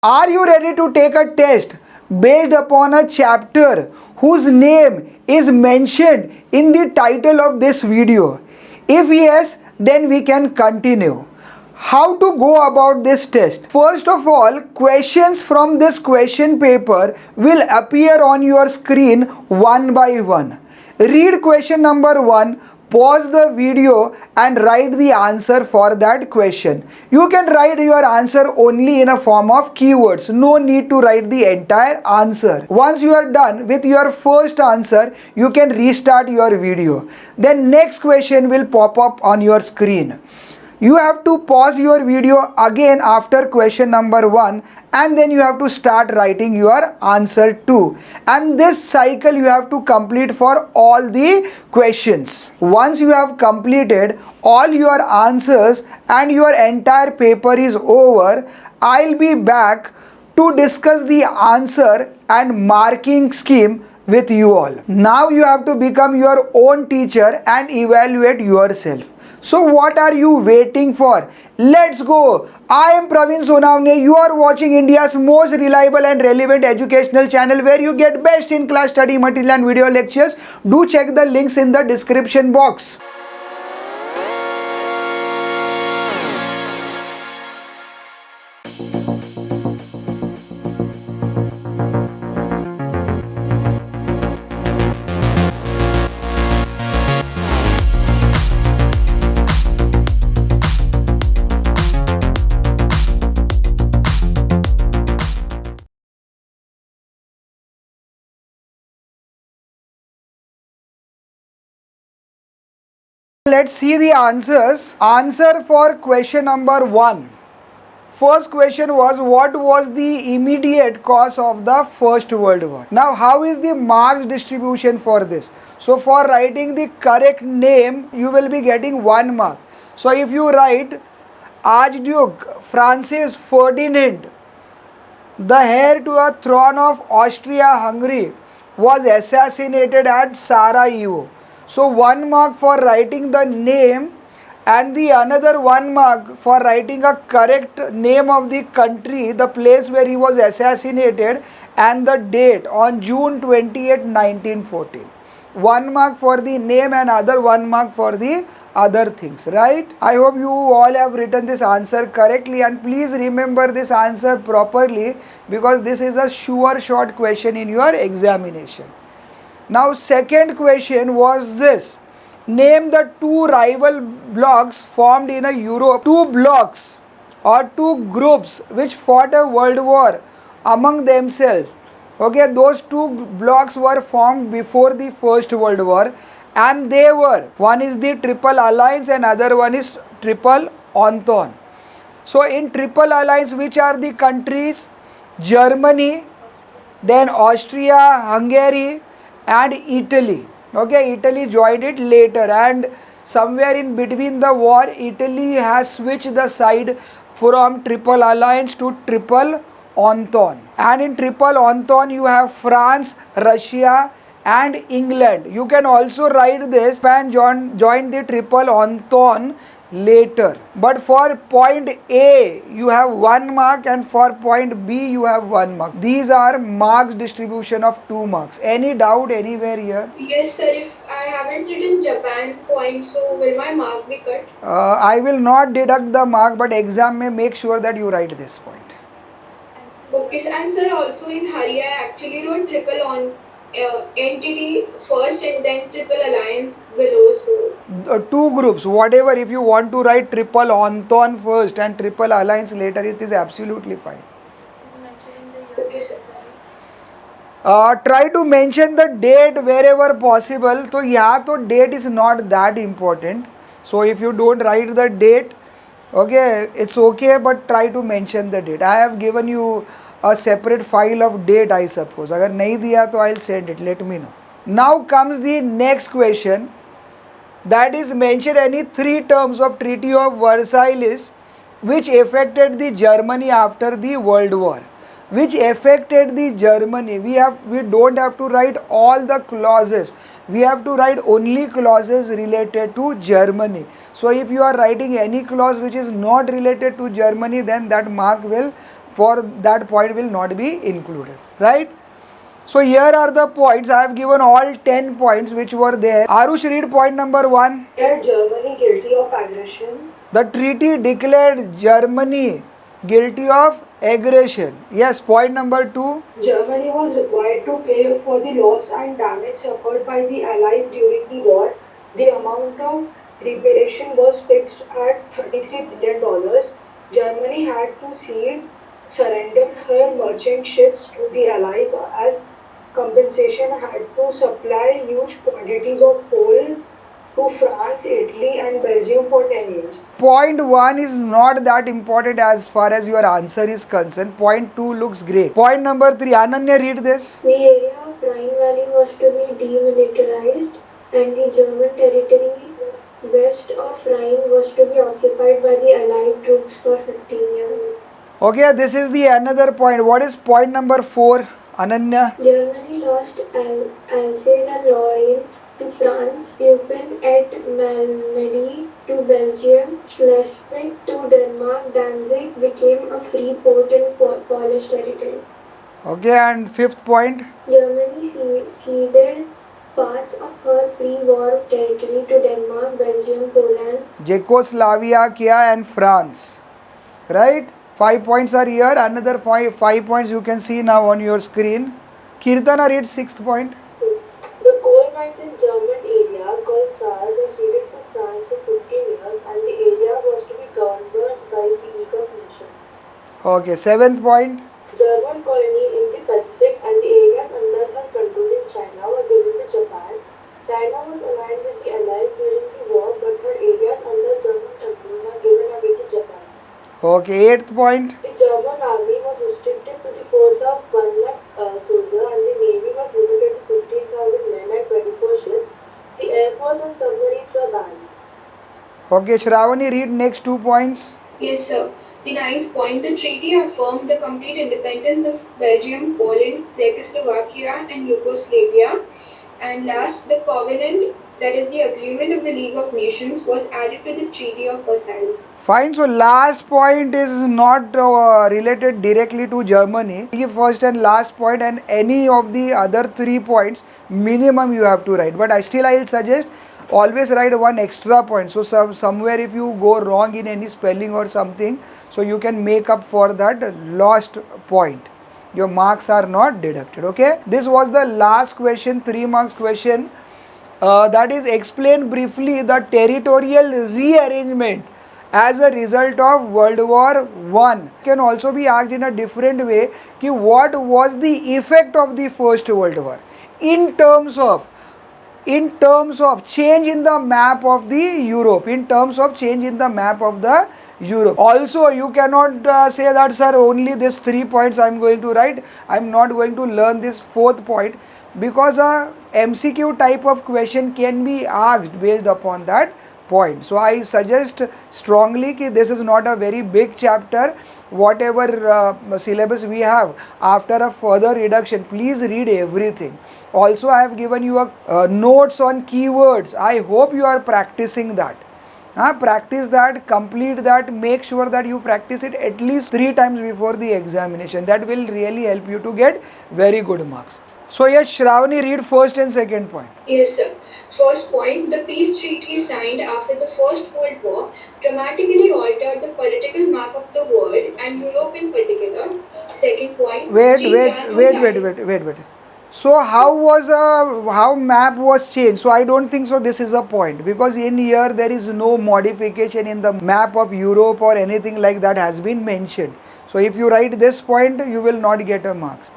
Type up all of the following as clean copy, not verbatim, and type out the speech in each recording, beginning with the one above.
Are you ready to take a test based upon a chapter whose name is mentioned in the title of this video? If yes, then we can continue. How to go about this test? First of all, questions from this question paper will appear on your screen one by one. Read question number 1, pause the video and write the answer for that question. You can write your answer only in a form of keywords. No need to write the entire answer. Once you are done with your first answer, you can restart your video. Then next question will pop up on your screen. You have to pause your video again after question number 1 and then you have to start writing your answer 2. And this cycle you have to complete for all the questions. Once you have completed all your answers and your entire paper is over, I'll be back to discuss the answer and marking scheme with you all. Now you have to become your own teacher and evaluate yourself. So what are you waiting for? Let's go! I am Pravin Sonavane. You are watching India's most reliable and relevant educational channel where you get best in class study material and video lectures. Do check the links in the description box. Let's see the answers. Answer for question number 1. First question was, what was the immediate cause of the First World War? Now how is the marks distribution for this? So for writing the correct name, you will be getting 1 mark. So if you write Archduke Francis Ferdinand, the heir to a throne of Austria-Hungary, was assassinated at Sarajevo. So 1 mark for writing the name and the another 1 mark for writing a correct name of the country, the place where he was assassinated and the date on June 28, 1914. 1 mark for the name and other 1 mark for the other things, right? I hope you all have written this answer correctly and please remember this answer properly because this is a sure short question in your examination. Now second question was this. Name the 2 rival blocks formed in a Europe. 2 blocks or 2 groups which fought a world war among themselves. Okay, those 2 blocks were formed before the First World War and they were, one is the Triple Alliance and other one is Triple Entente. So in Triple Alliance, which are the countries? Germany, then Austria, Hungary and Italy. Okay, Italy joined it later and somewhere in between the war, Italy has switched the side from Triple Alliance to Triple Entente. And in Triple Entente, you have France, Russia and England. You can also write this and join the Triple Entente later. But for point A, you have 1 mark and for point B, you have 1 mark. These are marks distribution of 2 marks. Any doubt anywhere here? Yes sir, if I haven't written Japan point, so will my mark be cut? I will not deduct the mark, but exam may make sure that you write this point. Okay sir, and sir also in hurry I actually wrote Triple on entity first and then Triple Alliance below. So 2 groups, whatever, if you want to write Triple Entente first and Triple Alliance later, it is absolutely fine. Okay sir. Try to mention the date wherever possible. So yeah, so date is not that important. So if you don't write the date, okay, it's okay, but try to mention the date. I have given you a separate file of date, I suppose. Agar nahi diya to I'll send it, let me know. Now comes the next question, that is mention any 3 terms of Treaty of Versailles which affected the Germany after the World War. Which affected the Germany. We don't have to write all the clauses. We have to write only clauses related to Germany. So if you are writing any clause which is not related to Germany, then that mark will for that point will not be included, right? So here are the points. I have given all 10 points which were there. Arush, read point number 1. Declared Germany guilty of aggression. The treaty declared Germany guilty of aggression. Yes, point number 2. Germany was required to pay for the loss and damage suffered by the Allies during the war. The amount of reparation was fixed at $33 billion. Germany had to surrender her merchant ships to the Allies as compensation, had to supply huge quantities of coal to France, Italy and Belgium for 10 years. Point 1 is not that important as far as your answer is concerned. Point 2 looks great. Point number 3, Ananya, read this. The area of Rhine Valley was to be demilitarized and the German territory west of Rhine was to be occupied by the Allied troops for 15 years. Okay, this is the another point. What is point number 4, Ananya? Germany lost Alsace and Lorraine to France, Eupen et Malmedy to Belgium, Schleswig to Denmark, Danzig became a free port in Polish territory. Okay, and 5th point. Germany ceded parts of her pre-war territory to Denmark, Belgium, Poland, Czechoslovakia and France. Right? 5 points are here. Another 5 points you can see now on your screen. Kirtana, read 6th point. The coal mines in German area called Saar were ceded to France for 15 years and the area was to be governed by the League of Nations. Okay, 7th point. German colonies in the Pacific and the areas under her control in China were given to Japan. China was aligned with the Allies during the war, but her areas under German control were given away to Japan. Okay, 8th point. The German army was restricted to the force of 1 lakh soldiers and the navy was limited to 15,000 men and 24 ships. The air force and submarines were banned. Okay, Shravani, read next 2 points. Yes, sir. The 9th point, the treaty affirmed the complete independence of Belgium, Poland, Czechoslovakia and Yugoslavia. And last, the covenant, that is the agreement of the League of Nations, was added to the Treaty of Versailles. Fine, so last point is not related directly to Germany. The first and last point and any of the other 3 points minimum you have to write. But I'll suggest always write 1 extra point. So somewhere if you go wrong in any spelling or something, so you can make up for that lost point. Your marks are not deducted. Okay. This was the last question, 3 marks question. That is, explain briefly the territorial rearrangement as a result of World War I. Can also be asked in a different way, ki what was the effect of the First World War in terms of change in the map of the Europe, Also, you cannot say that, sir, only these 3 points I am going to write. I am not going to learn this 4th point, because a MCQ type of question can be asked based upon that point. So I suggest strongly that this is not a very big chapter. Whatever syllabus we have, after a further reduction, please read everything. Also, I have given you a notes on keywords. I hope you are practicing that. Practice that, complete that, make sure that you practice it at least 3 times before the examination. That will really help you to get very good marks. So yes, Shravani, read first and second point. Yes, sir. First point, the peace treaty signed after the First World War dramatically altered the political map of the world and Europe in particular. Second point, Wait. So how map was changed? So I don't think so this is a point, because in here there is no modification in the map of Europe or anything like that has been mentioned. So if you write this point, you will not get a marks,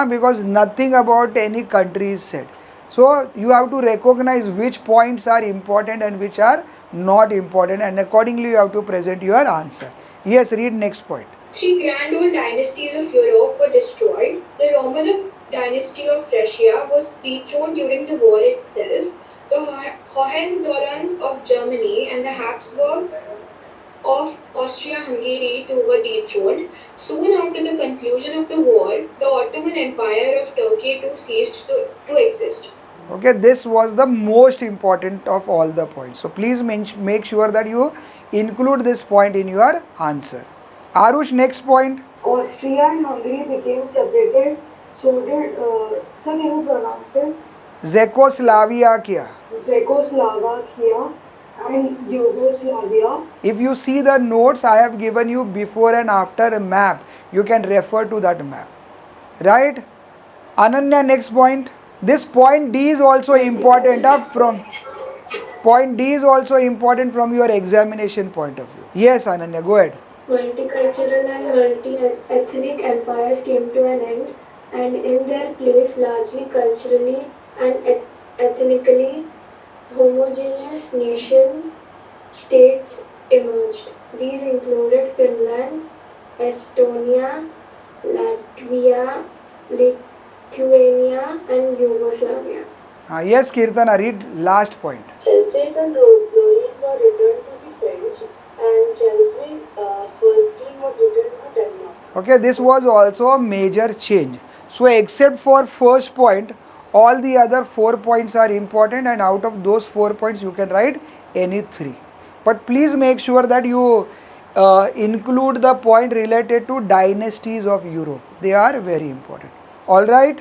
because nothing about any country is said. So you have to recognize which points are important and which are not important, and accordingly you have to present your answer. Yes, read next point. 3 grand old dynasties of Europe were destroyed. The Roman dynasty of Russia was dethroned during the war itself. The Hohenzollerns of Germany and the Habsburgs of Austria-Hungary too were dethroned. Soon after the conclusion of the war, the Ottoman Empire of Turkey too ceased to exist. Okay, this was the most important of all the points. So please make sure that you include this point in your answer. Arush, next point. Austria and Hungary became separated. So did, sir, can you pronounce it? Czechoslovakia. Czechoslovakia and Yugoslavia. If you see the notes I have given you before and after a map, you can refer to that map. Right? Ananya, next point. This point D is also important from your examination point of view. Yes, Ananya, go ahead. Multicultural and multi-ethnic empires came to an end, and in their place, largely culturally and ethnically homogeneous nation-states emerged. These included Finland, Estonia, Latvia, Lithuania, and Yugoslavia. Yes, Kirtana, read last point. Alsace and Lorraine were returned to the French, and Schleswig-Holstein was returned to Denmark. Okay, this was also a major change. So except for first point, all the other 4 points are important, and out of those 4 points you can write any 3. But please make sure that you include the point related to dynasties of Europe. They are very important. All right.